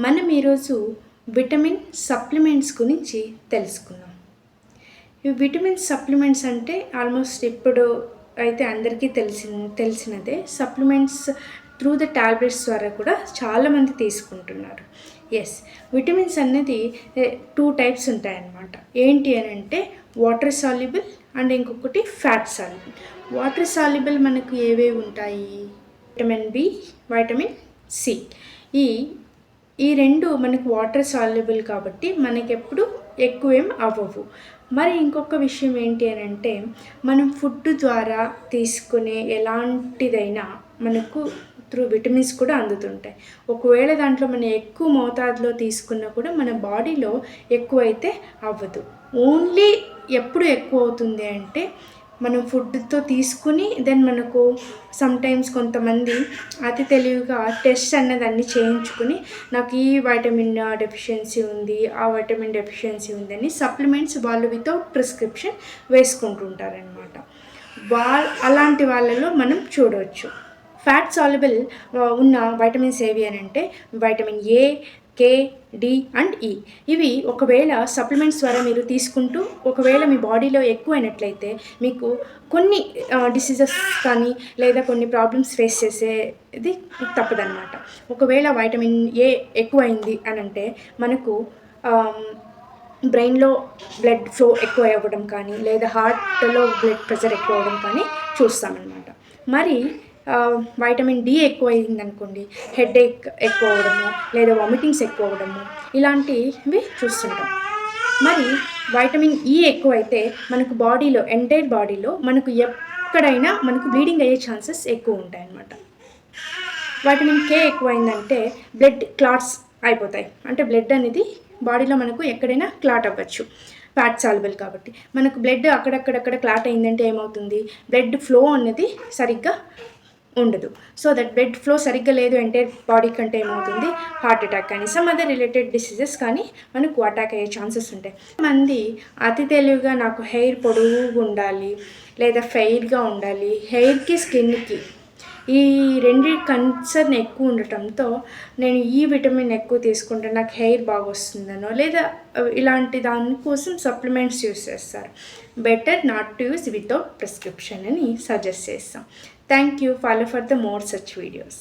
మనం ఈరోజు vitamin supplements గురించి తెలుసుకుందాం. ఈ విటమిన్ సప్లిమెంట్స్ అంటే ఆల్మోస్ట్ ఇప్పుడు అయితే అందరికీ తెలిసినదే. సప్లిమెంట్స్ త్రూ ద టాబ్లెట్స్ ద్వారా కూడా చాలామంది తీసుకుంటున్నారు. ఎస్, విటమిన్స్ అనేది 2 టైప్స్ ఉంటాయన్నమాట. ఏంటి అని అంటే వాటర్ సాల్యుబుల్ అండ్ ఇంకొకటి ఫ్యాట్ సాల్యుబుల్. వాటర్ సాల్యుబుల్ మనకు ఏవేవి ఉంటాయి? Vitamin B, vitamin C. ఈ రెండు మనకు వాటర్ సాల్యుబుల్ కాబట్టి మనకెప్పుడు ఎక్కువేం అవ్వవు. మరి ఇంకొక విషయం ఏంటి అని అంటే మనం ఫుడ్ ద్వారా తీసుకునే ఎలాంటిదైనా మనకు త్రూ విటమిన్స్ కూడా అందుతుంటాయి. ఒకవేళ దాంట్లో మనం ఎక్కువ మోతాదులో తీసుకున్నా కూడా మన బాడీలో ఎక్కువైతే అవ్వదు. ఓన్లీ ఎప్పుడు ఎక్కువ అవుతుంది అంటే మనం ఫుడ్తో తీసుకుని దెన్ మనకు సమ్టైమ్స్ కొంతమంది అతి తెలివిగా టెస్ట్ అన్నది అన్నీ చేయించుకుని నాకు ఈ వైటమిన్ డెఫిషియన్సీ ఉంది, ఆ వైటమిన్ డెఫిషియన్సీ ఉందని సప్లిమెంట్స్ వాళ్ళు వితౌట్ ప్రిస్క్రిప్షన్ వేసుకుంటుంటారనమాట. అలాంటి వాళ్ళలో మనం చూడవచ్చు. ఫ్యాట్ సాల్యుబుల్ ఉన్న వైటమిన్స్ ఏవి అని అంటే vitamin A, K, D and E. ఇవి ఒకవేళ సప్లిమెంట్స్ ద్వారా మీరు తీసుకుంటూ ఒకవేళ మీ బాడీలో ఎక్కువైనట్లయితే మీకు కొన్ని డిసీజెస్ కానీ లేదా కొన్ని ప్రాబ్లమ్స్ ఫేస్ చేసేది తప్పదన్నమాట. ఒకవేళ వైటమిన్ ఏ ఎక్కువైంది అని అంటే మనకు బ్రెయిన్లో బ్లడ్ ఫ్లో ఎక్కువ అవ్వడం కానీ లేదా హార్ట్లో బ్లడ్ ప్రెషర్ ఎక్కువ అవ్వడం కానీ చూస్తామన్నమాట. మరి వైటమిన్ డి ఎక్కువ అయింది అనుకోండి, హెడేక్ ఎక్కువ అవ్వడము లేదా వామిటింగ్స్ ఎక్కువ అవ్వడము ఇలాంటివి చూస్తుంటాం. మరి వైటమిన్ ఈ ఎక్కువైతే మనకు బాడీలో ఎంటైర్ బాడీలో మనకు ఎక్కడైనా మనకు బ్లీడింగ్ అయ్యే ఛాన్సెస్ ఎక్కువ ఉంటాయన్నమాట. వైటమిన్ కే ఎక్కువైందంటే బ్లడ్ క్లాట్స్ అయిపోతాయి. అంటే బ్లడ్ అనేది బాడీలో మనకు ఎక్కడైనా క్లాట్ అవ్వచ్చు. ఫ్యాట్ సాల్యుబుల్ కాబట్టి మనకు బ్లడ్ అక్కడక్కడక్కడ క్లాట్ అయిందంటే ఏమవుతుంది, బ్లడ్ ఫ్లో అనేది సరిగ్గా ఉండదు. సో దట్ బ్లడ్ ఫ్లో సరిగ్గా లేదు అంటే బాడీ కంటే ఏమవుతుంది, హార్ట్ అటాక్ కానీ సమ్ అదర్ రిలేటెడ్ డిసీజెస్ కానీ మనకు అటాక్ అయ్యే ఛాన్సెస్ ఉంటాయి. మంది అతి తెలివిగా నాకు హెయిర్ పొడవుగా ఉండాలి లేదా ఫెయిర్గా ఉండాలి, హెయిర్కి స్కిన్కి ఈ రెండు కన్సర్న్ ఎక్కువ ఉండటంతో నేను ఈ విటమిన్ ఎక్కువ తీసుకుంటే నాకు హెయిర్ బాగా వస్తుందనో లేదా ఇలాంటి దానికోసం సప్లిమెంట్స్ యూస్ చేస్తారు. Better not to use without prescription అని సజెస్ట్ చేస్తాం. Thank you. Follow for the more such videos.